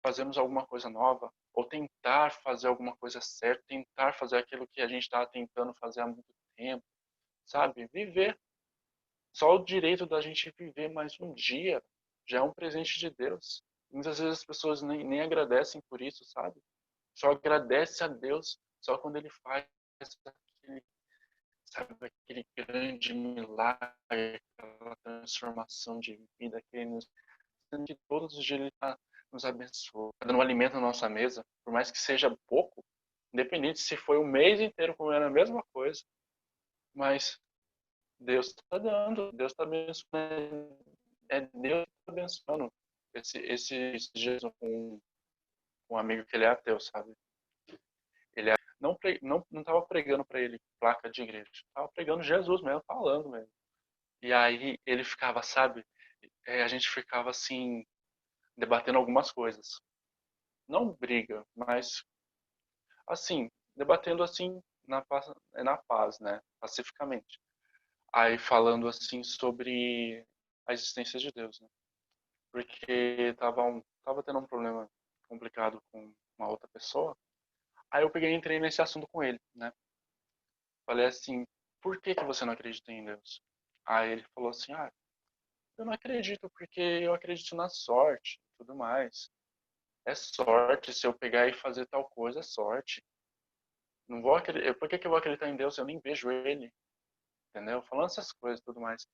fazermos alguma coisa nova, ou tentar fazer alguma coisa certa, tentar fazer aquilo que a gente estava tentando fazer há muito tempo, sabe? Viver. Só o direito da gente viver mais um dia já é um presente de Deus. Muitas vezes as pessoas nem agradecem por isso, sabe? Só agradece a Deus só quando Ele faz aquele, sabe, aquele grande milagre, aquela transformação de vida que Ele nos, que todos os dias Ele está nos abençoando, tá dando um alimento na nossa mesa, por mais que seja pouco, independente se foi o mês inteiro comendo a mesma coisa, mas Deus está dando, Deus está abençoando, é Deus que está abençoando. Esse dias com um amigo que ele é ateu, sabe? Ele não tava pregando para ele placa de igreja, tava pregando Jesus mesmo, falando mesmo. E aí ele ficava, sabe? A gente ficava assim, debatendo algumas coisas. Não briga, mas assim, debatendo assim na paz, né? Pacificamente. Aí falando assim sobre a existência de Deus, né? Porque tava tendo um problema complicado com uma outra pessoa. Aí eu peguei e entrei nesse assunto com ele, né? Falei assim, por que que você não acredita em Deus? Aí ele falou assim, eu não acredito porque eu acredito na sorte e tudo mais. É sorte, se eu pegar e fazer tal coisa, é sorte. Não vou acreditar, por que que eu vou acreditar em Deus? Eu nem vejo ele, entendeu? Falando essas coisas e tudo mais.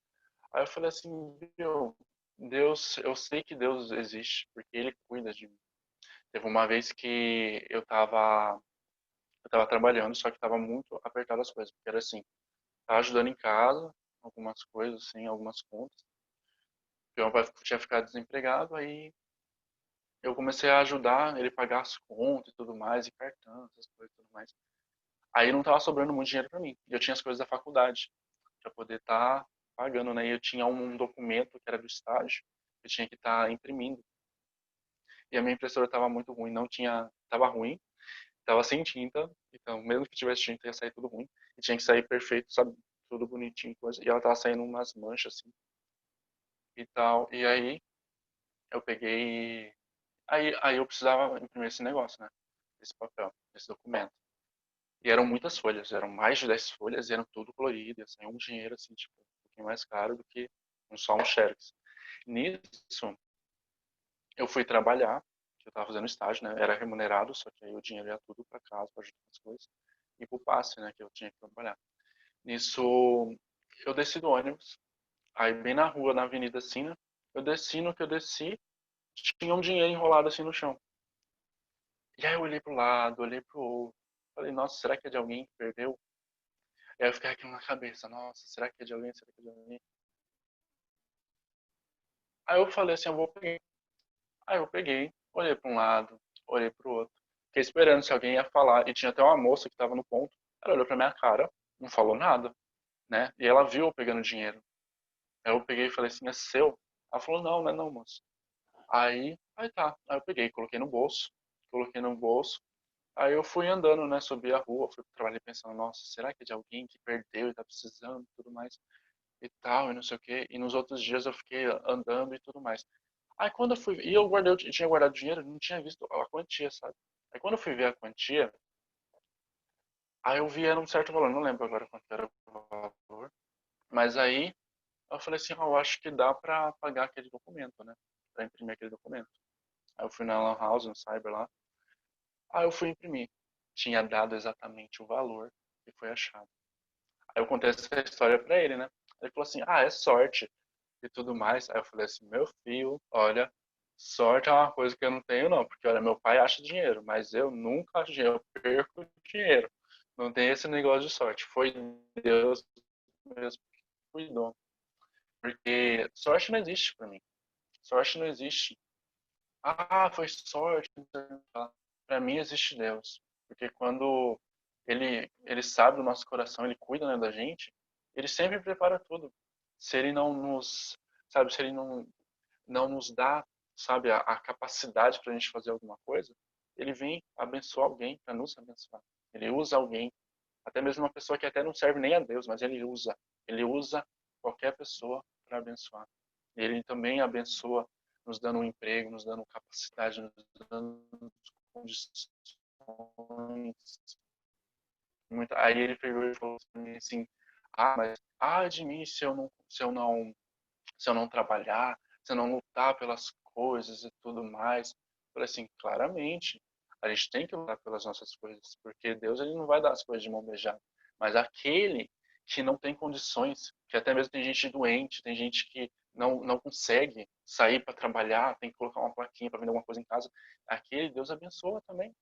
Aí eu falei assim, meu, Deus, eu sei que Deus existe, porque ele cuida de mim. Teve uma vez que eu tava trabalhando, só que tava muito apertado as coisas, porque era assim, tava ajudando em casa, algumas coisas assim, algumas contas. Meu pai tinha ficado desempregado, aí eu comecei a ajudar ele a pagar as contas e tudo mais, e cartão, essas coisas e tudo mais. Aí não tava sobrando muito dinheiro para mim. E eu tinha as coisas da faculdade, para poder estar pagando, né? E eu tinha um documento que era do estágio, que eu tinha que estar imprimindo. E a minha impressora estava muito ruim, não tinha, estava ruim, estava sem tinta, então mesmo que tivesse tinta ia sair tudo ruim. E tinha que sair perfeito, sabe? Tudo bonitinho, coisa. E ela tava saindo umas manchas assim e tal. E aí eu peguei. Aí eu precisava imprimir esse negócio, né? Esse papel, esse documento. E eram muitas folhas, eram mais de 10 folhas e eram tudo colorido, ia sair um dinheiro assim, tipo, um pouquinho mais caro do que só um xerox. Nisso, eu fui trabalhar, que eu tava fazendo estágio, né? Era remunerado, só que aí o dinheiro ia tudo para casa, para ajudar as coisas. E pro passe, né, que eu tinha que trabalhar. Nisso, eu desci do ônibus, aí bem na rua, na avenida assim, né? Eu desci, no que eu desci, tinha um dinheiro enrolado assim no chão. E aí eu olhei pro lado, olhei pro outro. Falei, nossa, será que é de alguém que perdeu? E aí eu fiquei aquilo na cabeça, nossa, será que é de alguém? Será que é de alguém? Aí eu falei assim, eu vou pegar. Aí eu peguei, olhei para um lado, olhei pro outro. Fiquei esperando se alguém ia falar. E tinha até uma moça que estava no ponto. Ela olhou pra minha cara, não falou nada, né? E ela viu eu pegando dinheiro. Aí eu peguei e falei assim, é seu? Ela falou, não, não é não, moça. Aí tá. Aí eu peguei, coloquei no bolso. Coloquei no bolso. Aí eu fui andando, né? Subi a rua, fui pro trabalho pensando, nossa, será que é de alguém que perdeu e tá precisando e tudo mais? E tal, e não sei o quê. E nos outros dias eu fiquei andando e tudo mais. Aí quando eu fui, e eu guardei, eu tinha guardado dinheiro, não tinha visto a quantia, sabe? Aí quando eu fui ver a quantia, aí eu vi era um certo valor, não lembro agora quanto era o valor, mas aí eu falei assim, eu acho que dá pra pagar aquele documento, né? Pra imprimir aquele documento. Aí eu fui na Lan House, no Cyber lá, aí eu fui imprimir. Tinha dado exatamente o valor que foi achado. Aí eu contei essa história pra ele, né? Ele falou assim, é sorte e tudo mais. Aí eu falei assim, meu filho, olha, sorte é uma coisa que eu não tenho não, porque olha, meu pai acha dinheiro, mas eu nunca acho dinheiro, eu perco dinheiro. Não tem esse negócio de sorte. Foi Deus mesmo que cuidou. Porque sorte não existe pra mim. Sorte não existe. Foi sorte. Pra mim existe Deus. Porque quando ele sabe do nosso coração, ele cuida, né, da gente, ele sempre prepara tudo. Se ele não nos, sabe, se ele não nos dá, sabe, a capacidade para a gente fazer alguma coisa, ele vem abençoar alguém para nos abençoar. Ele usa alguém, até mesmo uma pessoa que até não serve nem a Deus, mas ele usa qualquer pessoa para abençoar. Ele também abençoa nos dando um emprego, nos dando capacidade, nos dando condições. Aí ele pegou e falou assim, mas de mim se eu não trabalhar, se eu não lutar pelas coisas e tudo mais. Eu falei assim, claramente, a gente tem que lutar pelas nossas coisas, porque Deus ele não vai dar as coisas de mão beijada. Mas aquele que não tem condições, que até mesmo tem gente doente, tem gente que não consegue sair para trabalhar, tem que colocar uma plaquinha para vender alguma coisa em casa, aquele Deus abençoa também.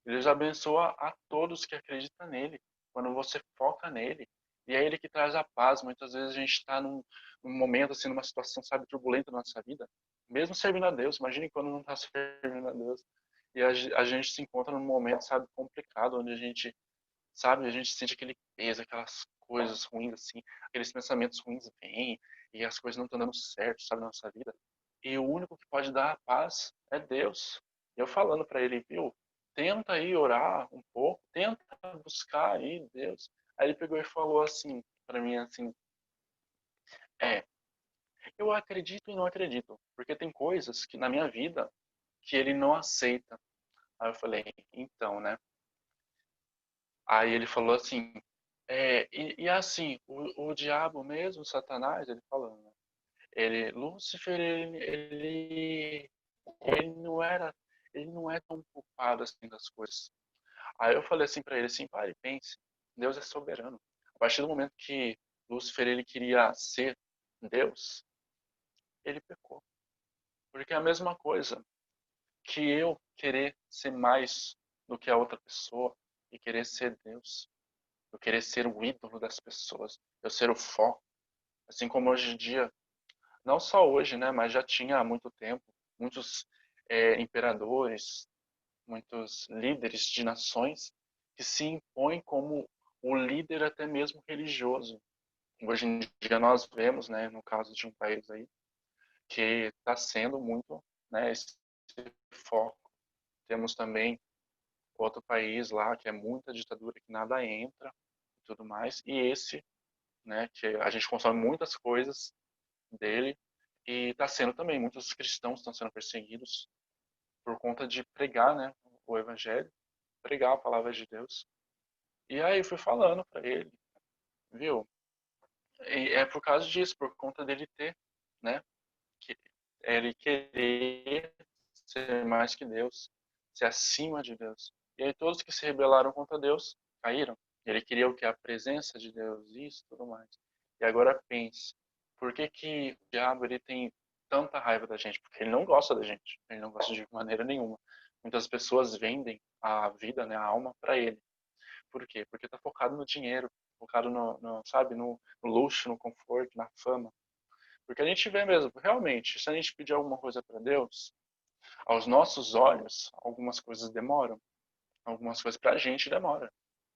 Deus abençoa a todos que acreditam nele, quando você foca nele. E é ele que traz a paz. Muitas vezes a gente está num momento, assim, numa situação, sabe, turbulenta na nossa vida, mesmo servindo a Deus. Imagine quando não está servindo a Deus. E a gente se encontra num momento, sabe, complicado, onde a gente, sabe, a gente sente aquele peso, aquelas coisas ruins, assim, aqueles pensamentos ruins vêm, e as coisas não estão dando certo, sabe, na nossa vida. E o único que pode dar a paz é Deus. Eu falando para ele, viu, tenta aí orar um pouco, tenta buscar aí Deus. Aí ele pegou e falou assim para mim assim, é, eu acredito e não acredito, porque tem coisas que na minha vida que ele não aceita. Aí eu falei, então, né? Aí ele falou assim, e assim, o diabo mesmo, Satanás, ele falando, né? Lúcifer, ele não era, ele não é tão culpado assim das coisas. Aí eu falei assim para ele assim, pare, pense, Deus é soberano. A partir do momento que Lúcifer ele queria ser Deus, ele pecou. Porque é a mesma coisa que eu querer ser mais do que a outra pessoa e querer ser Deus. Eu querer ser o ídolo das pessoas, eu ser o foco. Assim como hoje em dia, não só hoje, né, mas já tinha há muito tempo, muitos imperadores, muitos líderes de nações que se impõem como o líder até mesmo religioso. Hoje em dia nós vemos, né, no caso de um país aí, que está sendo muito, né, esse foco. Temos também outro país lá que é muita ditadura, que nada entra e tudo mais. E esse, né, que a gente consome muitas coisas dele e está sendo também, muitos cristãos estão sendo perseguidos por conta de pregar, né, o evangelho, pregar a palavra de Deus. E aí eu fui falando para ele, viu? E é por causa disso, por conta dele ter, né, que ele querer ser mais que Deus, ser acima de Deus. E aí todos que se rebelaram contra Deus caíram. Ele queria o que? A presença de Deus, isso, tudo mais. E agora pense, por que que o diabo ele tem tanta raiva da gente? Porque ele não gosta da gente. Ele não gosta de maneira nenhuma. Muitas pessoas vendem a vida, né, a alma para ele. Por quê? Porque está focado no dinheiro, focado sabe, no luxo, no conforto, na fama. Porque a gente vê mesmo, realmente, se a gente pedir alguma coisa para Deus, aos nossos olhos, algumas coisas demoram, algumas coisas para a gente demora.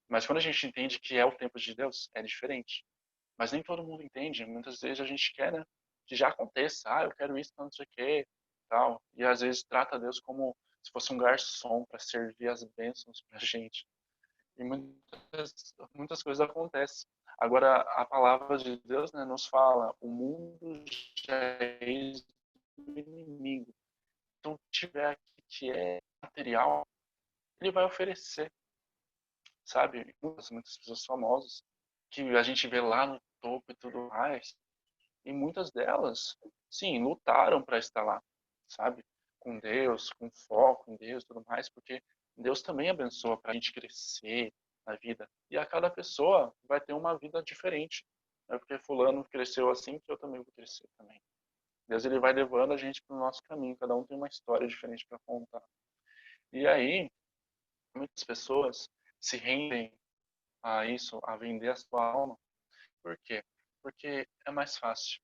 Mas quando a gente entende que é o tempo de Deus, é diferente. Mas nem todo mundo entende. Muitas vezes a gente quer, né, que já aconteça. Eu quero isso, não sei o quê, tal. E às vezes trata Deus como se fosse um garçom para servir as bênçãos para a gente. E muitas coisas acontecem. Agora, a palavra de Deus, né, nos fala, o mundo já é do inimigo. Então, se tiver aqui que é material, ele vai oferecer, sabe? Muitas pessoas famosas que a gente vê lá no topo e tudo mais, e muitas delas, sim, lutaram para estar lá, sabe? Com Deus, com foco em Deus e tudo mais, porque Deus também abençoa para a gente crescer na vida. E a cada pessoa vai ter uma vida diferente. Não é porque fulano cresceu assim que eu também vou crescer também. Deus ele vai levando a gente para o nosso caminho. Cada um tem uma história diferente para contar. E aí, muitas pessoas se rendem a isso, a vender a sua alma. Por quê? Porque é mais fácil,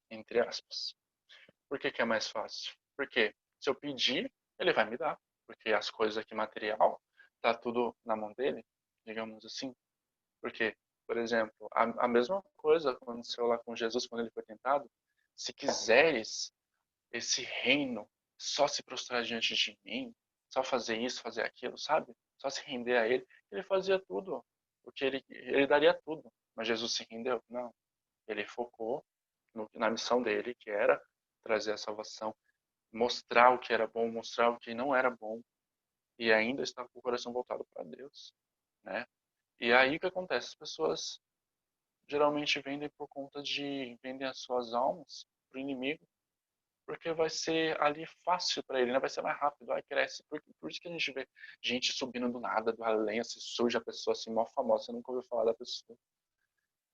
entre aspas. Por que que é mais fácil? Porque se eu pedir, ele vai me dar. Porque as coisas aqui material, tá tudo na mão dele, digamos assim. Porque, por exemplo, a mesma coisa aconteceu lá com Jesus quando ele foi tentado. Se quiseres esse reino, só se prostrar diante de mim, só fazer isso, fazer aquilo, sabe? Só se render a ele fazia tudo. Porque ele daria tudo. Mas Jesus se rendeu? Não. Ele focou na missão dele, que era trazer a salvação, mostrar o que era bom, mostrar o que não era bom, e ainda estar com o coração voltado para Deus, né? E aí o que acontece? As pessoas geralmente vendem as suas almas para o inimigo, porque vai ser ali fácil para ele, né? Vai ser mais rápido, vai crescer. Por isso que a gente vê gente subindo do nada, do além, assim, surge a pessoa assim, mó famosa, você nunca ouviu falar da pessoa.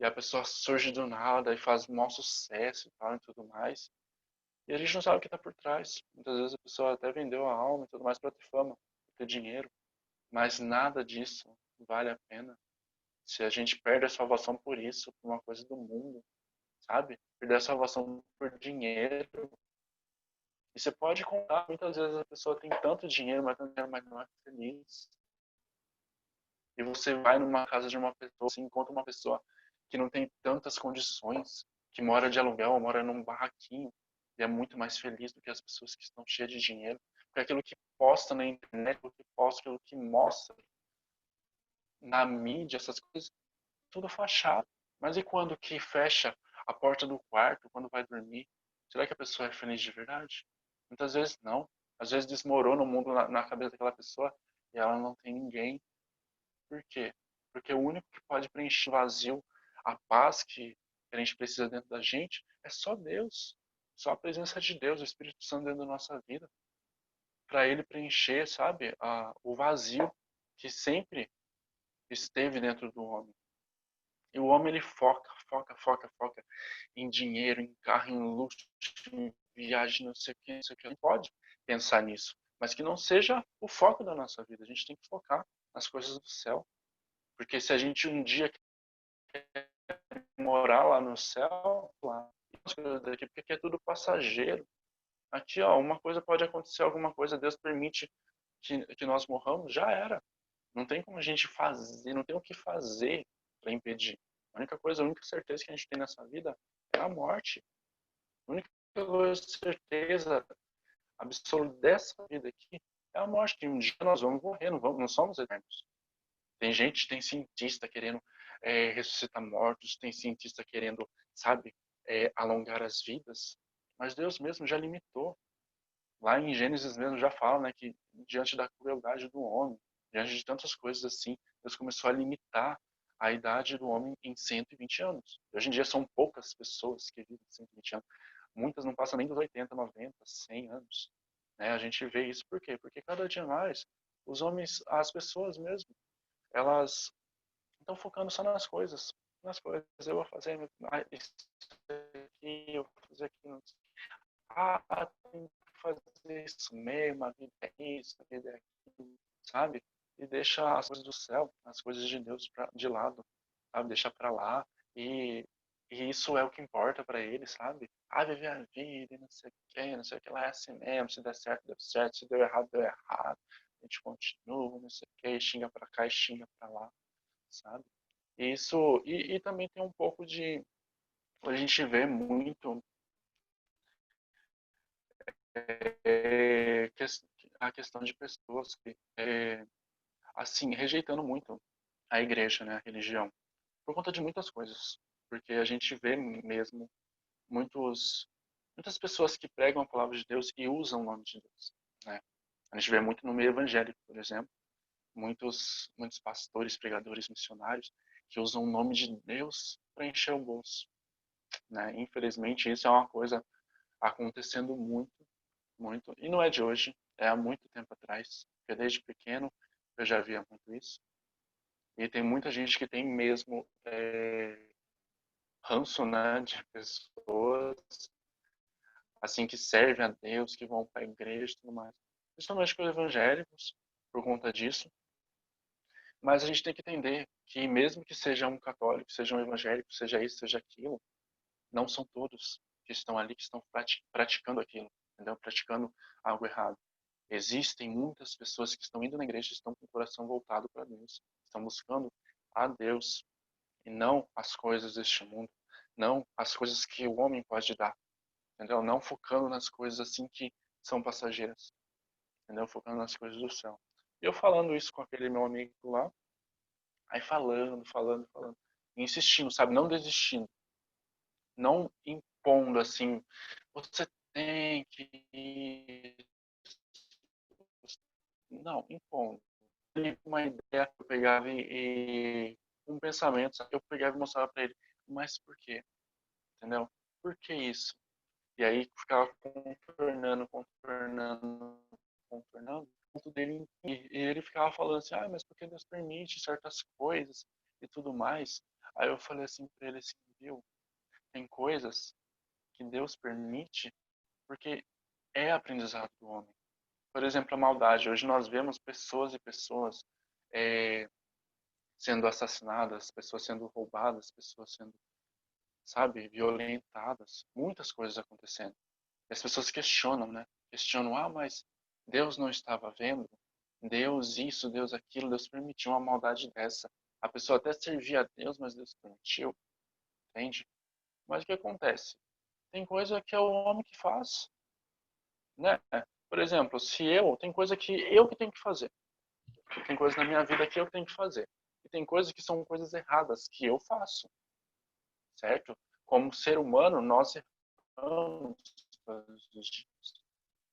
E a pessoa surge do nada e faz maior sucesso e tal e tudo mais. E a gente não sabe o que está por trás. Muitas vezes a pessoa até vendeu a alma e tudo mais para ter fama, para ter dinheiro. Mas nada disso vale a pena se a gente perde a salvação por isso, por uma coisa do mundo, sabe? Perder a salvação por dinheiro. E você pode contar, muitas vezes a pessoa tem tanto dinheiro, mas não é feliz. E você vai numa casa de uma pessoa, você encontra uma pessoa que não tem tantas condições, que mora de aluguel, mora num barraquinho, e é muito mais feliz do que as pessoas que estão cheias de dinheiro. Porque aquilo que posta na internet, aquilo que posta, aquilo que mostra na mídia, essas coisas, tudo fachada. Mas e quando que fecha a porta do quarto, quando vai dormir? Será que a pessoa é feliz de verdade? Muitas vezes não. Às vezes desmorona o mundo na cabeça daquela pessoa e ela não tem ninguém. Por quê? Porque o único que pode preencher o vazio, a paz que a gente precisa dentro da gente, é só Deus. Só a presença de Deus, o Espírito Santo dentro da nossa vida. Para ele preencher, sabe, o vazio que sempre esteve dentro do homem. E o homem ele foca em dinheiro, em carro, em luxo, em viagem, não sei o que, não sei o que. Não pode pensar nisso. Mas que não seja o foco da nossa vida. A gente tem que focar nas coisas do céu. Porque se a gente um dia morar lá no céu, lá, as coisas daqui, porque aqui é tudo passageiro. Aqui, ó, uma coisa pode acontecer, alguma coisa, Deus permite que nós morramos, já era. Não tem como a gente fazer, não tem o que fazer para impedir. A única coisa, a única certeza que a gente tem nessa vida é a morte. A única coisa, certeza absoluta dessa vida aqui é a morte. Que um dia nós vamos morrer, não somos eternos. Tem gente, tem cientista querendo ressuscitar mortos, tem cientista querendo, sabe, alongar as vidas. Mas Deus mesmo já limitou. Lá em Gênesis mesmo já fala, né, que diante da crueldade do homem, diante de tantas coisas assim, Deus começou a limitar a idade do homem em 120 anos. Hoje em dia são poucas pessoas que vivem 120 anos. Muitas não passam nem dos 80, 90, 100 anos. Né? A gente vê isso por quê? Porque cada dia mais os homens, as pessoas mesmo, elas estão focando só nas coisas. Nas coisas. Eu vou fazer isso aqui, eu vou fazer aquilo. Ah, tem que fazer isso mesmo, a vida é isso, a vida é aquilo, sabe? E deixa as coisas do céu, as coisas de Deus de lado, sabe? Deixa pra lá. E, e isso é o que importa pra ele, sabe? Ah, viver a vida e não sei o que, não sei o que lá, é assim mesmo. Se der certo, deu certo. Se deu errado, deu errado. A gente continua, não sei o que, xinga pra cá e xinga pra lá, sabe? Isso, e também tem um pouco de. A gente vê muito é, a questão de pessoas que, assim, rejeitando muito a igreja, né, a religião, por conta de muitas coisas. Porque a gente vê mesmo muitas pessoas que pregam a palavra de Deus e usam o nome de Deus, né? A gente vê muito no meio evangélico, por exemplo, muitos pastores, pregadores, missionários que usam o nome de Deus para encher o bolso, né? Infelizmente, isso é uma coisa acontecendo muito, muito, e não é de hoje, é há muito tempo atrás, porque desde pequeno eu já via muito isso. E tem muita gente que tem mesmo ranço, né, de pessoas assim que servem a Deus, que vão para a igreja e tudo mais. Principalmente com os evangélicos, por conta disso. Mas a gente tem que entender que mesmo que seja um católico, seja um evangélico, seja isso, seja aquilo, não são todos que estão ali que estão praticando aquilo, entendeu? Praticando algo errado. Existem muitas pessoas que estão indo na igreja e estão com o coração voltado para Deus, estão buscando a Deus e não as coisas deste mundo, não as coisas que o homem pode dar, entendeu? Não focando nas coisas assim que são passageiras, entendeu? Focando nas coisas do céu. E eu falando isso com aquele meu amigo lá, aí falando, insistindo, sabe? Não desistindo, não impondo assim, você tem que... Não, impondo. Uma ideia que eu pegava um pensamento, sabe? Eu pegava e mostrava para ele, mas por quê? Entendeu? Por que isso? E aí ficava contornando, o ponto dele, e ele ficava falando assim, ah, mas por que Deus permite certas coisas e tudo mais? Aí eu falei assim para ele assim, viu, tem coisas que Deus permite porque é aprendizado do homem. Por exemplo, a maldade. Hoje nós vemos pessoas e pessoas é, sendo assassinadas, pessoas sendo roubadas, pessoas sendo, sabe, violentadas, muitas coisas acontecendo. E as pessoas questionam, né? Questionam, ah, mas Deus não estava vendo? Deus isso, Deus aquilo, Deus permitiu uma maldade dessa. A pessoa até servia a Deus, mas Deus permitiu, entende? Mas o que acontece? Tem coisa que é o homem que faz, né? Por exemplo, se eu, tem coisa que eu que tenho que fazer. Tem coisa na minha vida que eu tenho que fazer. E tem coisas que são coisas erradas que eu faço, certo? Como ser humano, nós erramos todos os dias.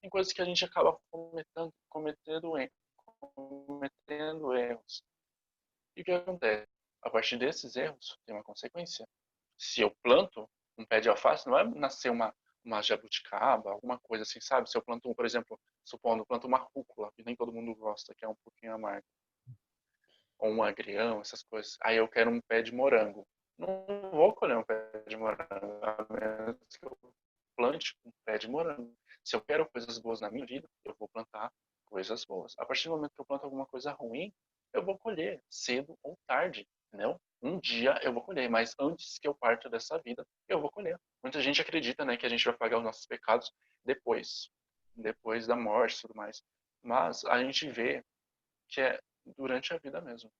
Tem coisas que a gente acaba cometendo erros. E o que acontece? A partir desses erros, tem uma consequência. Se eu planto um pé de alface, não vai nascer uma jabuticaba, alguma coisa assim, sabe? Se eu planto, por exemplo, supondo, eu planto uma rúcula, que nem todo mundo gosta, que é um pouquinho amargo, ou um agrião, essas coisas. Aí eu quero um pé de morango. Não vou colher um pé de morango, a menos que eu plante um pé de morango. Se eu quero coisas boas na minha vida, eu vou plantar coisas boas. A partir do momento que eu planto alguma coisa ruim, eu vou colher, cedo ou tarde, entendeu? Um dia eu vou colher, mas antes que eu parta dessa vida, eu vou colher. Muita gente acredita, né, que a gente vai pagar os nossos pecados depois, depois da morte e tudo mais. Mas a gente vê que é durante a vida mesmo,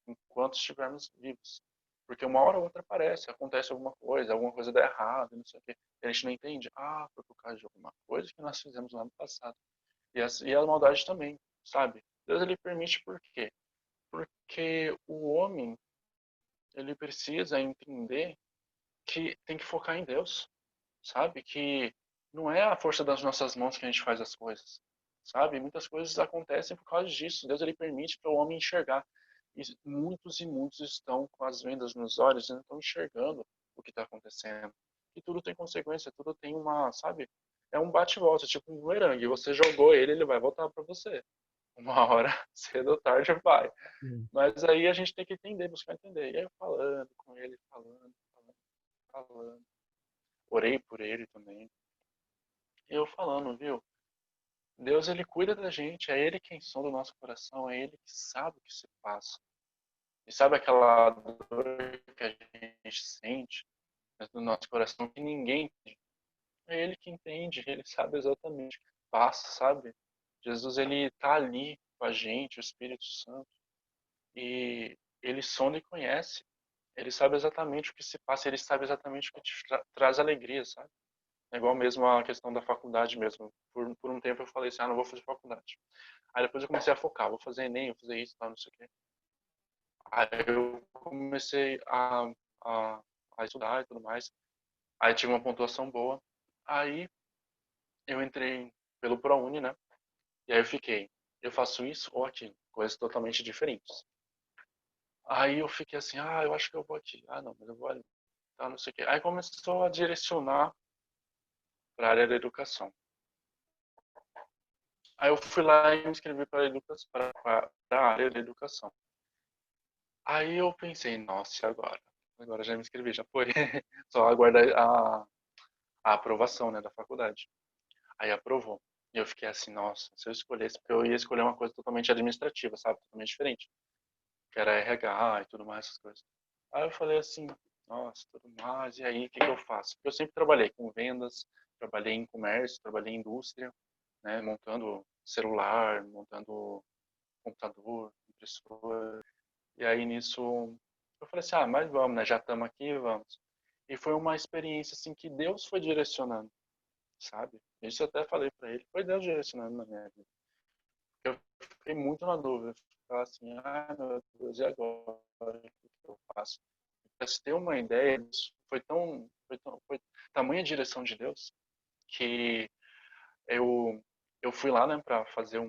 enquanto estivermos vivos. Porque uma hora ou outra aparece, acontece alguma coisa dá errado, não sei o quê. E a gente não entende. Ah, foi por causa de alguma coisa que nós fizemos lá no passado. E a maldade também, sabe? Deus ele permite por quê? Porque o homem, ele precisa entender que tem que focar em Deus, sabe? Que não é a força das nossas mãos que a gente faz as coisas, sabe? Muitas coisas acontecem por causa disso. Deus ele permite para o homem enxergar. E muitos estão com as vendas nos olhos e não estão enxergando o que está acontecendo. E tudo tem consequência, tudo tem uma, sabe? É um bate-volta, tipo um bumerangue. Você jogou ele, ele vai voltar para você. Uma hora, cedo ou tarde, vai. Sim. Mas aí a gente tem que entender, buscar entender. E aí eu falando com ele, falando. Orei por ele também. E eu falando, viu? Deus, ele cuida da gente, é ele quem sonda o nosso coração, é ele que sabe o que se passa. E sabe aquela dor que a gente sente no nosso coração que ninguém entende? É ele que entende, ele sabe exatamente o que passa, sabe? Jesus, ele tá ali com a gente, o Espírito Santo, e ele sonda e conhece. Ele sabe exatamente o que se passa, ele sabe exatamente o que te traz alegria, sabe? É igual mesmo a questão da faculdade mesmo. Por um tempo eu falei assim, ah, não vou fazer faculdade. Aí depois eu comecei a focar, vou fazer Enem, vou fazer isso, tal, não sei o quê. Aí eu comecei a, a estudar e tudo mais. Aí tive uma pontuação boa. Aí eu entrei pelo ProUni, né? E aí eu fiquei, eu faço isso ou aquilo, coisas totalmente diferentes. Aí eu fiquei assim, ah, eu acho que eu vou aqui. Ah, não, mas eu vou ali. Tá, não sei o quê. Aí começou a direcionar para a área da educação. Aí eu fui lá e me inscrevi para a área da educação. Aí eu pensei, nossa, e agora? Agora já me inscrevi, já foi. Só aguardar a aprovação, né, da faculdade. Aí aprovou. E eu fiquei assim, nossa, se eu escolhesse, porque eu ia escolher uma coisa totalmente administrativa, sabe? Totalmente diferente. Que era RH e tudo mais, essas coisas. Aí eu falei assim, nossa, tudo mais, e aí, o que eu faço? Porque eu sempre trabalhei com vendas, trabalhei em comércio, trabalhei em indústria, né, montando celular, montando computador, impressora. E aí nisso eu falei assim, ah, mas vamos, né? Já estamos aqui, vamos. E foi uma experiência assim que Deus foi direcionando, sabe? Isso eu até falei para ele, foi Deus direcionando na minha vida. Eu fiquei muito na dúvida, ficava assim, ah, meu Deus, e agora? O que eu faço? Para você ter uma ideia, isso foi tamanha direção de Deus que eu, eu fui lá, né, para fazer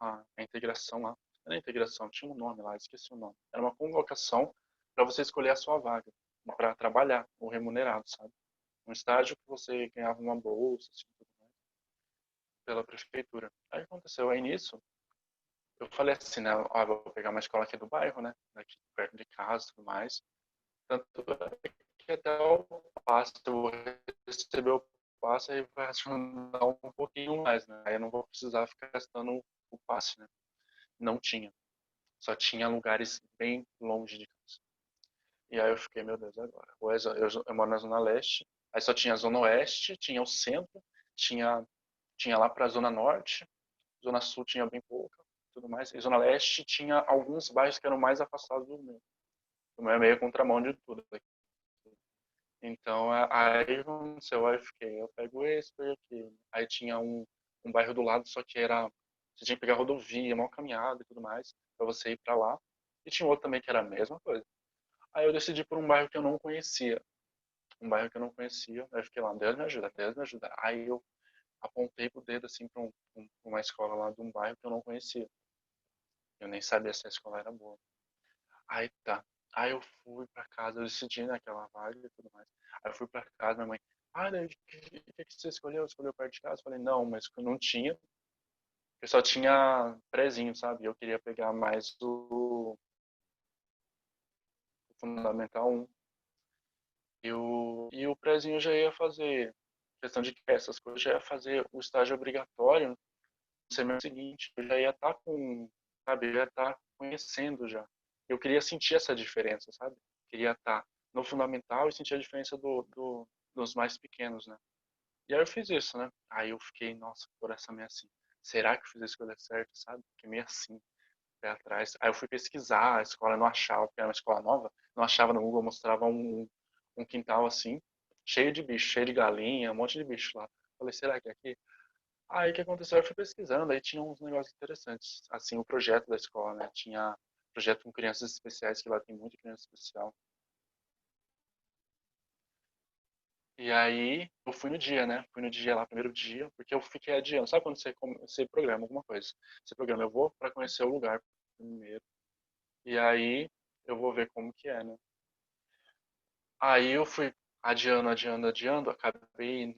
a integração lá. Não era integração, tinha um nome lá, esqueci o nome. Era uma convocação para você escolher a sua vaga para trabalhar, o remunerado, sabe? Um estágio que você ganhava uma bolsa, assim, tudo mais, pela prefeitura. Aí aconteceu, aí nisso, eu falei assim, né, ah, vou pegar uma escola aqui do bairro, né, daqui perto de casa e tudo mais. Tanto é que até o passe, eu vou receber o passe e vai ajudar um pouquinho mais, né? Aí eu não vou precisar ficar gastando o passe, né? Não tinha. Só tinha lugares bem longe de casa. E aí eu fiquei, meu Deus, agora? Eu moro na Zona Leste, aí só tinha a Zona Oeste, tinha o centro, tinha, tinha lá pra Zona Norte, Zona Sul tinha bem pouca, tudo mais. E Zona Leste tinha alguns bairros que eram mais afastados do meu. O meu é meio contramão de tudo. Então, aí aconteceu, aí eu fiquei, eu pego esse, pego aquele. Aí tinha um bairro do lado, só que era, você tinha que pegar rodovia, mal caminhada e tudo mais, pra você ir pra lá. E tinha outro também que era a mesma coisa. Aí eu decidi por um bairro que eu não conhecia. Um bairro que eu não conhecia. Aí eu fiquei lá, Deus me ajuda, Deus me ajuda. Aí eu apontei pro dedo assim pra uma escola lá de um bairro que eu não conhecia. Eu nem sabia se a escola era boa. Aí tá. Aí eu fui pra casa, eu decidi naquela vaga e tudo mais. Aí eu fui pra casa, minha mãe, ah, daí, o que você escolheu? Escolheu perto de casa? Eu falei, não, mas eu não tinha. Eu só tinha prezinho, sabe? Eu queria pegar mais o Fundamental 1. E o prezinho já ia fazer, questão de que essas coisas, já ia fazer o estágio obrigatório no semestre seguinte. Eu já ia estar com, sabe? Eu ia estar conhecendo já. Eu queria sentir essa diferença, sabe? Queria estar no fundamental e sentir a diferença dos mais pequenos, né? E aí eu fiz isso, né? Aí eu fiquei, nossa, por essa meio assim. Será que eu fiz a escolha certa, sabe? Fiquei meio assim, pé atrás. Aí eu fui pesquisar a escola, não achava, porque era uma escola nova, não achava no Google, mostrava um quintal assim, cheio de bicho, cheio de galinha, um monte de bicho lá. Falei, será que é aqui? Aí o que aconteceu? Eu fui pesquisando, aí tinha uns negócios interessantes. Assim, o projeto da escola, né? Tinha projeto com crianças especiais, que lá tem muita criança especial. E aí eu fui no dia, né? Fui no dia lá, primeiro dia, porque eu fiquei adiando. Sabe quando você programa alguma coisa? Você programa, eu vou para conhecer o lugar primeiro. E aí eu vou ver como que é, né? Aí eu fui adiando, adiando, adiando, acabei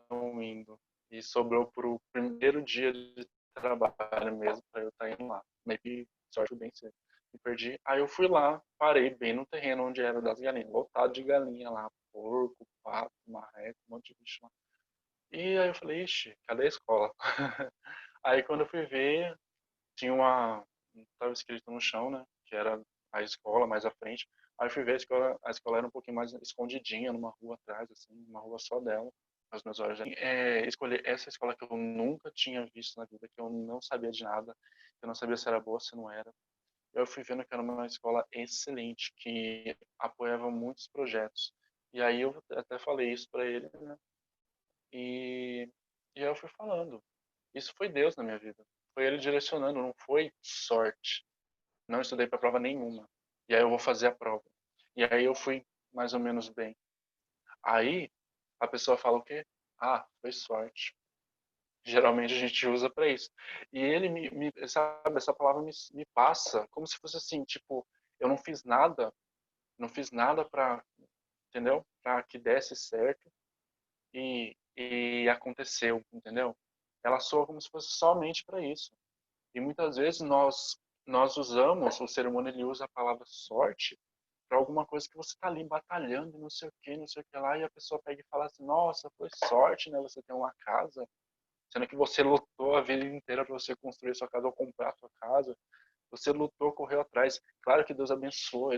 não indo. E sobrou pro primeiro dia de trabalho mesmo para eu estar indo lá. Meio que sorte bem cedo. Me perdi. Aí eu fui lá, parei bem no terreno onde era das galinhas, lotado de galinha lá, porco, pato, marreco, um monte de bicho lá. E aí eu falei, ixi, cadê a escola? Aí quando eu fui ver, tinha tava escrito no chão, né, que era a escola mais à frente. Aí eu fui ver a escola era um pouquinho mais escondidinha, numa rua atrás, assim, uma rua só dela. Os meus olhos, escolher essa escola que eu nunca tinha visto na vida, que eu não sabia de nada, eu não sabia se era boa, se não era. Eu fui vendo que era uma escola excelente, que apoiava muitos projetos. E aí eu até falei isso para ele, né? E, e aí eu fui falando. Isso foi Deus na minha vida. Foi Ele direcionando, não foi sorte. Não estudei para prova nenhuma. E aí eu vou fazer a prova. E aí eu fui mais ou menos bem. Aí a pessoa fala o quê? Ah, foi sorte. Geralmente a gente usa para isso. E ele sabe, essa palavra me passa como se fosse assim, tipo, eu não fiz nada, não fiz nada para, entendeu? Para que desse certo e aconteceu, entendeu? Ela soa como se fosse somente para isso. E muitas vezes nós usamos, o ser humano ele usa a palavra sorte para alguma coisa que você está ali batalhando, não sei o que, não sei o que lá, e a pessoa pega e fala assim, nossa, foi sorte, né? Você tem uma casa, sendo que você lutou a vida inteira para você construir sua casa ou comprar a sua casa. Você lutou, correu atrás. Claro que Deus abençoou,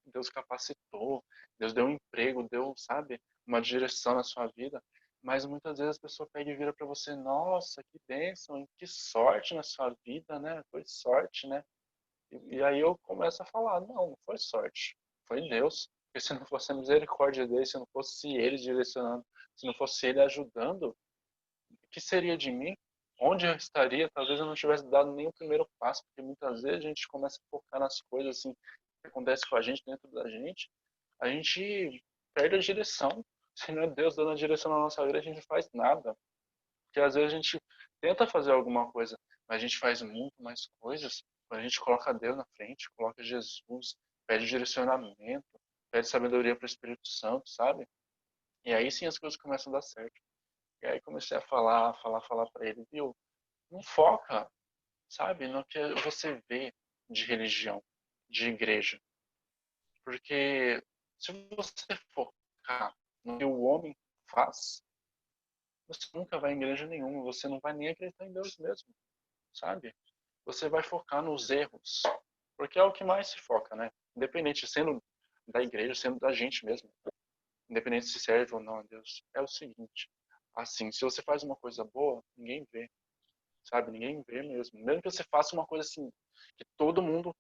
Deus capacitou, Deus deu um emprego, deu, sabe, uma direção na sua vida. Mas muitas vezes a pessoa pega e vira para você, nossa, que bênção, que sorte na sua vida, né? Foi sorte, né? E aí eu começo a falar, não foi sorte, foi Deus. Porque se não fosse a misericórdia dele, se não fosse ele direcionando, se não fosse ele ajudando, o que seria de mim? Onde eu estaria? Talvez eu não tivesse dado nem o primeiro passo, porque muitas vezes a gente começa a focar nas coisas assim que acontece com a gente dentro da gente, a gente perde a direção. Se não é Deus dando a direção na nossa vida, a gente não faz nada. Porque às vezes a gente tenta fazer alguma coisa, mas a gente faz muito mais coisas quando a gente coloca Deus na frente, coloca Jesus, pede direcionamento, pede sabedoria para o Espírito Santo, sabe? E aí sim as coisas começam a dar certo. E aí comecei a falar para ele, viu? Não foca, sabe, no que você vê de religião, de igreja. Porque se você focar no que o homem faz, você nunca vai em igreja nenhuma, você não vai nem acreditar em Deus mesmo, sabe? Você vai focar nos erros, porque é o que mais se foca, né? Independente sendo da igreja, sendo da gente mesmo, independente se serve ou não a Deus. É o seguinte, assim, se você faz uma coisa boa, ninguém vê, sabe? Ninguém vê mesmo. Mesmo que você faça uma coisa assim, que todo mundo,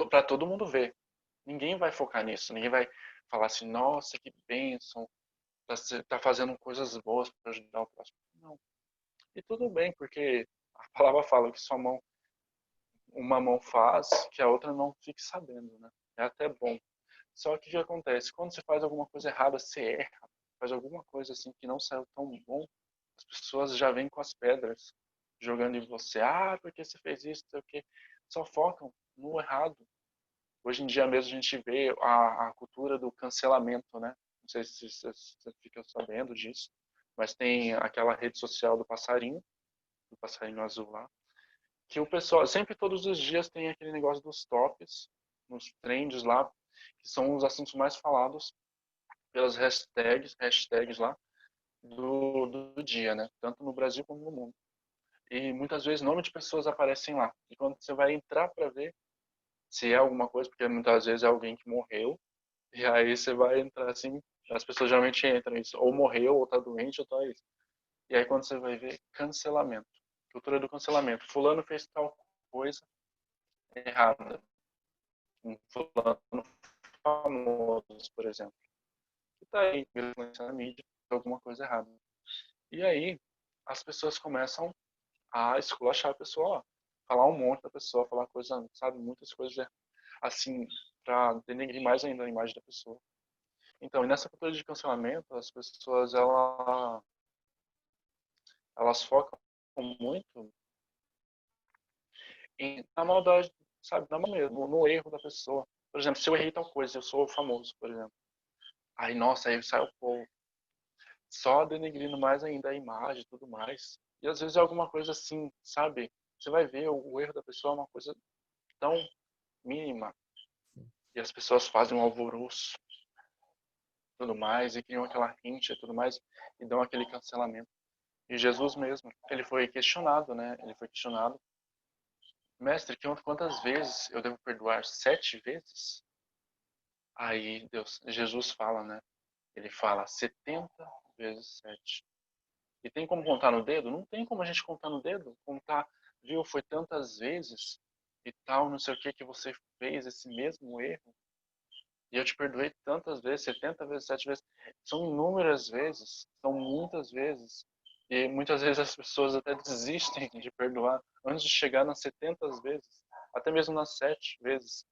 para todo mundo ver, ninguém vai focar nisso, ninguém vai falar assim, nossa, que bênção, tá fazendo coisas boas para ajudar o próximo. Não. E tudo bem, porque a palavra fala que uma mão faz, que a outra não fique sabendo, né? É até bom. Só que o que acontece? Quando você faz alguma coisa errada, você erra, faz alguma coisa assim que não saiu tão bom, as pessoas já vêm com as pedras jogando em você. Ah, porque você fez isso, não sei o quê. Só focam no errado. Hoje em dia mesmo a gente vê a cultura do cancelamento, né? Não sei se você fica sabendo disso, mas tem aquela rede social do passarinho azul lá, que o pessoal, sempre todos os dias tem aquele negócio dos tops, nos trends lá, que são os assuntos mais falados pelas hashtags lá do dia, né? Tanto no Brasil como no mundo. E muitas vezes nome de pessoas aparecem lá. E quando você vai entrar para ver se é alguma coisa, porque muitas vezes é alguém que morreu, e aí você vai entrar assim, as pessoas geralmente entram isso, ou morreu, ou tá doente, ou tá isso. E aí quando você vai ver, cancelamento. Cultura do cancelamento. Fulano fez tal coisa errada. Um fulano famoso, por exemplo. Que tá aí, influenciando na mídia, alguma coisa errada. E aí, as pessoas começam a esculachar a pessoa lá. Falar um monte da pessoa, falar coisa, sabe, muitas coisas assim, pra denegrir mais ainda a imagem da pessoa. Então, e nessa cultura de cancelamento, as pessoas, elas focam muito na maldade, sabe, na maldade mesmo, no erro da pessoa. Por exemplo, se eu errei tal coisa, eu sou famoso, por exemplo. Aí, nossa, aí sai o povo. Só denegrindo mais ainda a imagem e tudo mais. E às vezes é alguma coisa assim, sabe? Você vai ver o erro da pessoa é uma coisa tão mínima. E as pessoas fazem um alvoroço, tudo mais, e criam aquela rincha e tudo mais, e dão aquele cancelamento. E Jesus mesmo, ele foi questionado, né? Ele foi questionado. Mestre, quantas vezes eu devo perdoar? 7 vezes? Aí Jesus fala, né? Ele fala 70 vezes 7. E tem como contar no dedo? Não tem como a gente contar no dedo. Contar, viu, foi tantas vezes e tal, não sei o que você fez esse mesmo erro. E eu te perdoei tantas vezes, 70 vezes, 7 vezes. São inúmeras vezes, são muitas vezes. E muitas vezes as pessoas até desistem de perdoar antes de chegar nas 70 vezes, até mesmo nas 7 vezes.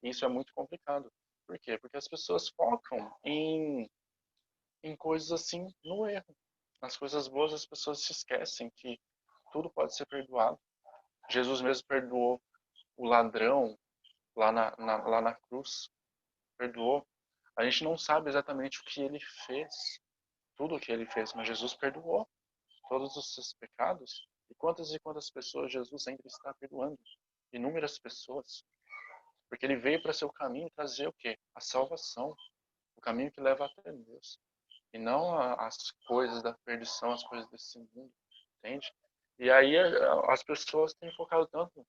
E isso é muito complicado. Por quê? Porque as pessoas focam em coisas assim no erro. Nas coisas boas as pessoas se esquecem que tudo pode ser perdoado. Jesus mesmo perdoou o ladrão lá na cruz. Perdoou. A gente não sabe exatamente o que ele fez, tudo o que ele fez, mas Jesus perdoou todos os seus pecados. E quantas pessoas Jesus ainda está perdoando? Inúmeras pessoas. Porque ele veio para seu caminho trazer o quê? A salvação. O caminho que leva até Deus. E não as coisas da perdição, as coisas desse mundo. Entende? E aí as pessoas têm focado tanto,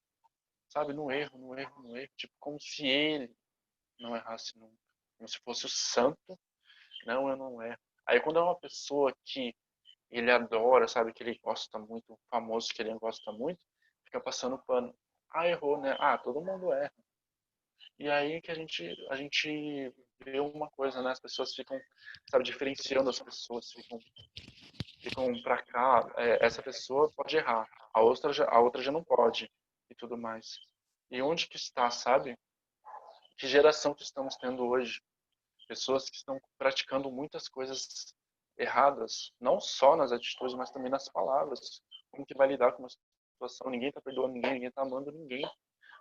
sabe, no erro, no erro, no erro. Tipo, como se ele não errasse nunca. Como se fosse o santo. Não, eu não erro. Aí quando é uma pessoa que ele adora, sabe, que ele gosta muito, um famoso que ele gosta muito, fica passando pano. Ah, errou, né? Ah, todo mundo erra. E aí que a gente vê uma coisa, né? As pessoas ficam, sabe, diferenciando as pessoas, ficam pra cá. Essa pessoa pode errar, a outra já não pode e tudo mais. E onde que está, sabe? Que geração que estamos tendo hoje? Pessoas que estão praticando muitas coisas erradas, não só nas atitudes, mas também nas palavras. Como que vai lidar com uma situação? Ninguém está perdoando ninguém, ninguém está amando ninguém.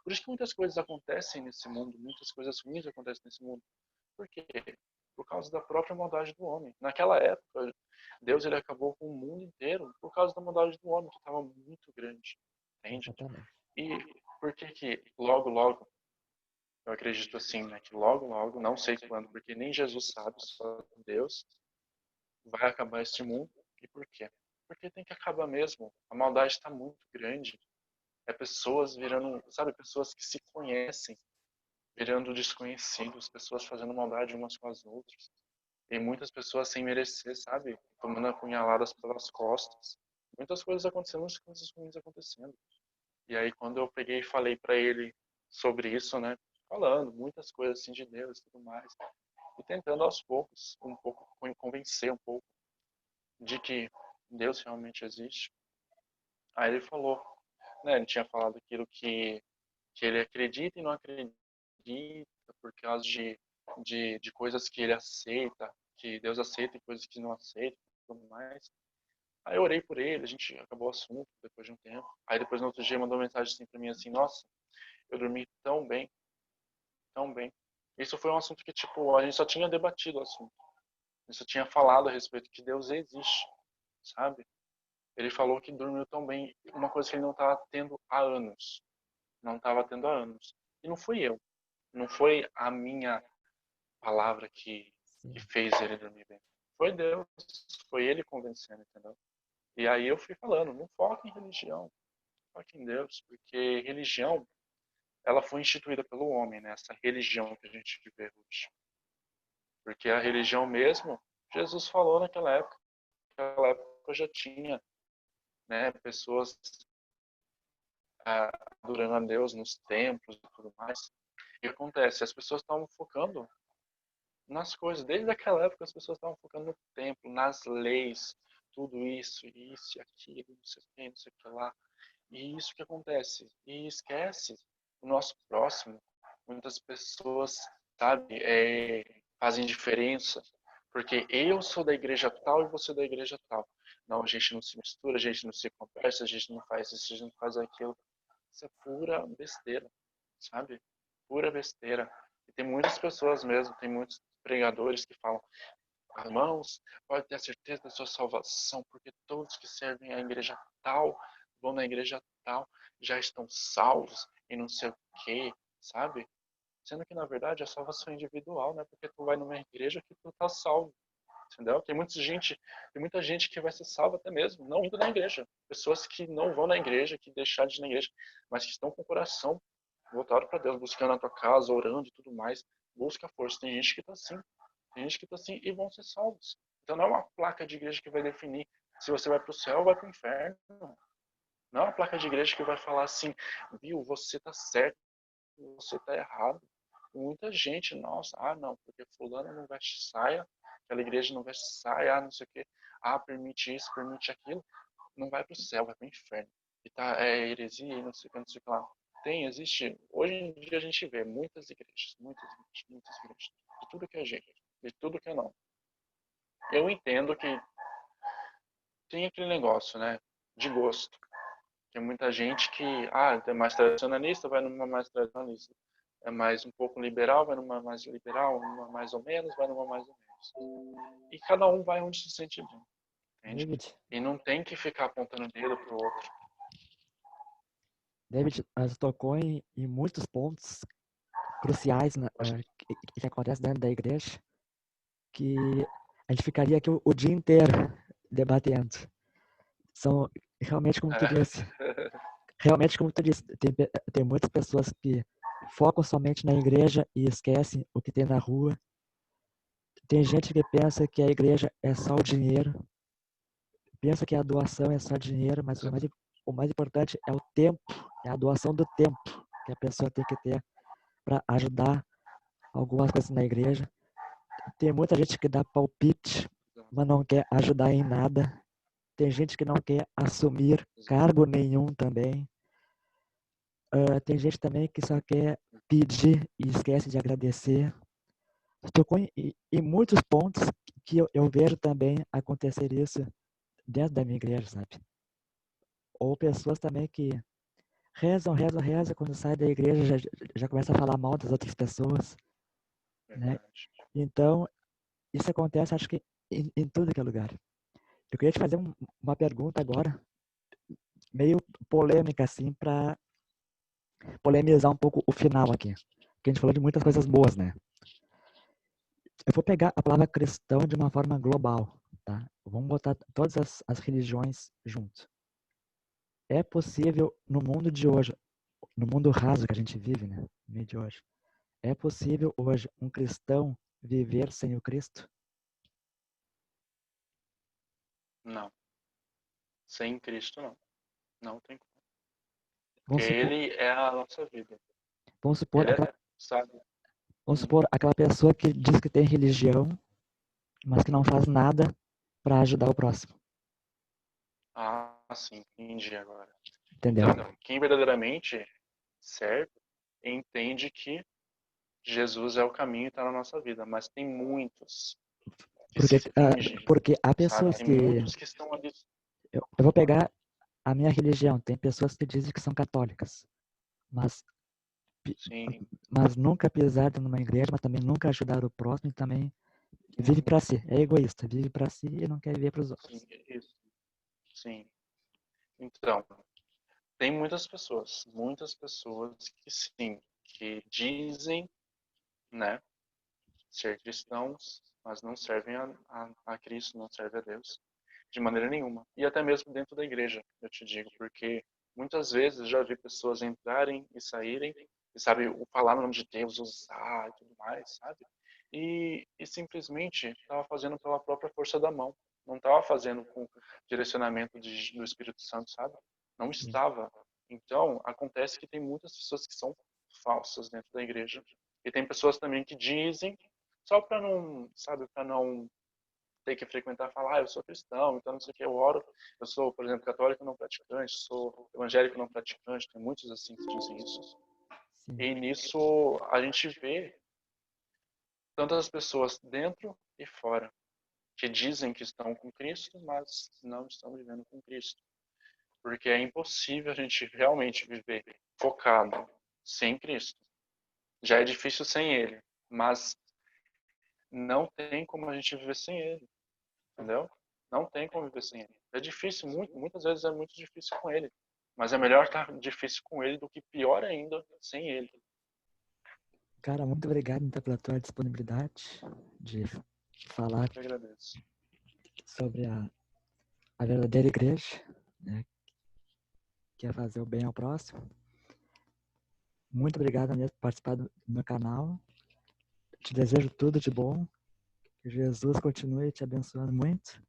Por isso que muitas coisas acontecem nesse mundo, muitas coisas ruins acontecem nesse mundo. Por quê? Por causa da própria maldade do homem. Naquela época, Deus ele acabou com o mundo inteiro por causa da maldade do homem, que estava muito grande. Entende? Exatamente. E por que que logo, logo, eu acredito assim, né, que logo, logo, não sei quando, porque nem Jesus sabe, só Deus, vai acabar este mundo. E por quê? Porque tem que acabar mesmo. A maldade está muito grande. É pessoas virando, sabe, pessoas que se conhecem, virando desconhecidos, pessoas fazendo maldade umas com as outras. E muitas pessoas sem merecer, sabe? Tomando apunhaladas pelas costas. Muitas coisas acontecendo, muitas coisas ruins acontecendo. E aí quando eu peguei e falei para ele sobre isso, né? Falando muitas coisas assim de Deus e tudo mais. E tentando aos poucos, um pouco, convencer um pouco de que Deus realmente existe. Aí ele falou, né? Ele tinha falado aquilo que ele acredita e não acredita por causa de coisas que ele aceita, que Deus aceita e coisas que não aceita e tudo mais. Aí eu orei por ele, a gente acabou o assunto depois de um tempo. Aí depois no outro dia mandou uma mensagem assim pra mim assim, nossa, eu dormi tão bem, tão bem. Isso foi um assunto que, tipo, a gente só tinha debatido o assunto. A gente só tinha falado a respeito que Deus existe, sabe? Ele falou que dormiu tão bem, uma coisa que ele não estava tendo há anos. Não estava tendo há anos. E não fui eu. Não foi a minha palavra que Sim. fez ele dormir bem. Foi Deus. Foi ele convencendo, entendeu? E aí eu fui falando, não foca em religião, foca em Deus, porque religião, ela foi instituída pelo homem, né? Essa religião que a gente vê hoje. Porque a religião mesmo, Jesus falou naquela época já tinha, né, pessoas adorando a Deus nos templos e tudo mais. E o que acontece? As pessoas estavam focando nas coisas. Desde aquela época as pessoas estavam focando no templo, nas leis, tudo isso, isso e aquilo, não sei o que, não sei o que lá. E isso que acontece. E esquece o nosso próximo. Muitas pessoas, sabe, fazem diferença. Porque eu sou da igreja tal e você da igreja tal. Não, a gente não se mistura, a gente não se conversa, a gente não faz isso, a gente não faz aquilo. Isso é pura besteira, sabe? Pura besteira. E tem muitas pessoas mesmo, tem muitos pregadores que falam, irmãos, pode ter certeza da sua salvação, porque todos que servem à igreja tal, vão na igreja tal, já estão salvos e não sei o quê, sabe? Sendo que, na verdade, a salvação é individual, né? Porque tu vai numa igreja que tu tá salvo, entendeu? Tem muita gente que vai ser salva até mesmo, não indo na igreja. Pessoas que não vão na igreja, que deixaram de ir na igreja, mas que estão com o coração voltado para Deus, buscando a tua casa, orando e tudo mais. Busca força. Tem gente que tá assim. Tem gente que tá assim e vão ser salvos. Então não é uma placa de igreja que vai definir se você vai para o céu ou vai para o inferno. Não é uma placa de igreja que vai falar assim, viu, você tá certo, você tá errado. Muita gente, nossa, não, porque fulano não veste saia, aquela igreja não veste saia, não sei o quê. Permite isso, permite aquilo. Não vai para o céu, vai para o inferno. E tá, é heresia, não sei o que, não sei o que lá. Existe, hoje em dia a gente vê muitas igrejas, muitas igrejas, de tudo que é jeito, de tudo que é não. Eu entendo que tem aquele negócio, né, de gosto. Tem muita gente que, é mais tradicionalista, vai numa mais tradicionalista. É mais um pouco liberal, vai numa mais liberal, uma mais ou menos, vai numa mais ou menos. E cada um vai onde se sente bem, entende? David, E não tem que ficar apontando o dedo pro outro. David, você tocou em muitos pontos cruciais que acontecem dentro da igreja, que a gente ficaria aqui o dia inteiro debatendo. São realmente como tu É. disse, realmente como tu disse, tem muitas pessoas que focam somente na igreja e esquecem o que tem na rua. Tem gente que pensa que a igreja é só o dinheiro, pensa que a doação é só dinheiro, mas o mais importante é o tempo, é a doação do tempo que a pessoa tem que ter para ajudar algumas coisas na igreja. Tem muita gente que dá palpite, mas não quer ajudar em nada. Tem gente que não quer assumir cargo nenhum também. Tem gente também que só quer pedir e esquece de agradecer. Tocou em muitos pontos que eu vejo também acontecer isso dentro da minha igreja, sabe? Ou pessoas também que rezam, quando sai da igreja já começa a falar mal das outras pessoas, né? Verdade. Então, isso acontece, acho que em tudo que é lugar. Eu queria te fazer uma pergunta agora, meio polêmica, assim, para polemizar um pouco o final aqui. Porque a gente falou de muitas coisas boas, né? Eu vou pegar a palavra cristão de uma forma global, tá? Vamos botar todas as religiões junto. É possível, no mundo de hoje, no mundo raso que a gente vive, né? No meio de hoje, é possível hoje um cristão viver sem o Cristo? Não. Sem Cristo, não. Não tem como. Porque Vamos supor, Ele é a nossa vida. vamos supor Ele aquela, é, sabe? vamos supor aquela pessoa que diz que tem religião, mas que não faz nada para ajudar o próximo. Ah, sim, entendi agora. Entendeu? Então, quem verdadeiramente serve, entende que Jesus é o caminho e está na nossa vida. Mas tem muitos que Porque, se fingem, porque há sabe? pessoas Tem que. muitos que estão ali. Eu vou pegar a minha religião. Tem pessoas que dizem que são católicas, mas, Sim, mas nunca pisaram numa igreja, mas também nunca ajudaram o próximo e também vive uhum, para si. É egoísta, vive para si e não quer viver para os sim, outros. isso. Sim. Então, tem muitas pessoas que sim, que dizem, né, ser cristãos, mas não servem a Cristo, não servem a Deus, de maneira nenhuma. E até mesmo dentro da igreja, eu te digo, porque muitas vezes já vi pessoas entrarem e saírem, e sabe, o falar no nome de Deus, usar e tudo mais, sabe? E simplesmente estava fazendo pela própria força da mão. Não estava fazendo com direcionamento do Espírito Santo, sabe? Não Sim. estava. Então, acontece que tem muitas pessoas que são falsas dentro da igreja. E tem pessoas também que dizem, só para não, sabe, para não ter que frequentar, falar, eu sou cristão, então não sei o que, eu oro, eu sou, por exemplo, católico não praticante, sou evangélico não praticante, tem muitos assim que dizem isso. Sim. E nisso a gente vê tantas pessoas dentro e fora que dizem que estão com Cristo, mas não estão vivendo com Cristo. Porque é impossível a gente realmente viver focado sem Cristo. Já é difícil sem Ele, mas não tem como a gente viver sem Ele, entendeu? Não tem como viver sem Ele. É difícil, muitas vezes é muito difícil com Ele, mas é melhor estar difícil com Ele do que pior ainda sem Ele. Cara, muito obrigado então, pela tua disponibilidade de falar Eu que agradeço. sobre a verdadeira igreja, né, que é fazer o bem ao próximo. Muito obrigado mesmo por participar do meu canal. Te desejo tudo de bom. Que Jesus continue te abençoando muito.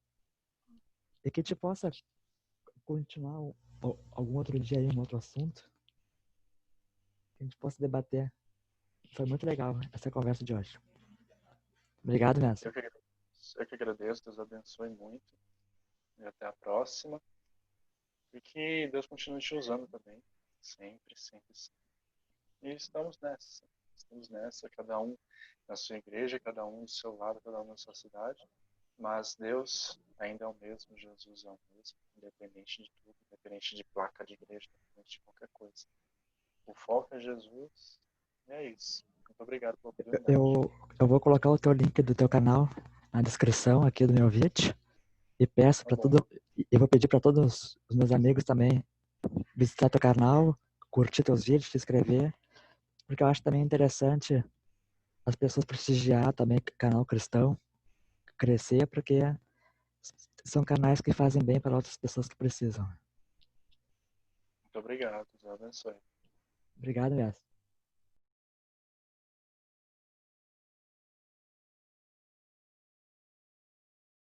E que te possa continuar algum outro dia aí, um outro assunto. Que a gente possa debater. Foi muito legal essa conversa de hoje. Obrigado mesmo. Eu que agradeço, Deus abençoe muito. E até a próxima. E que Deus continue te usando também. Sempre, sempre, sempre. E estamos nessa. Estamos nessa, cada um na sua igreja, cada um do seu lado, cada um na sua cidade. Mas Deus ainda é o mesmo, Jesus é o mesmo, independente de tudo, independente de placa de igreja, independente de qualquer coisa. O foco é Jesus e é isso. Muito obrigado pela oportunidade. Eu vou colocar o teu link do teu canal na descrição aqui do meu vídeo. E peço Tá para bom. todo. Eu vou pedir para todos os meus amigos também visitar teu canal, curtir teus vídeos, se inscrever. Porque eu acho também interessante as pessoas prestigiar também o canal cristão, crescer, porque são canais que fazem bem para outras pessoas que precisam. Muito obrigado. Deus abençoe. Obrigado, mestre.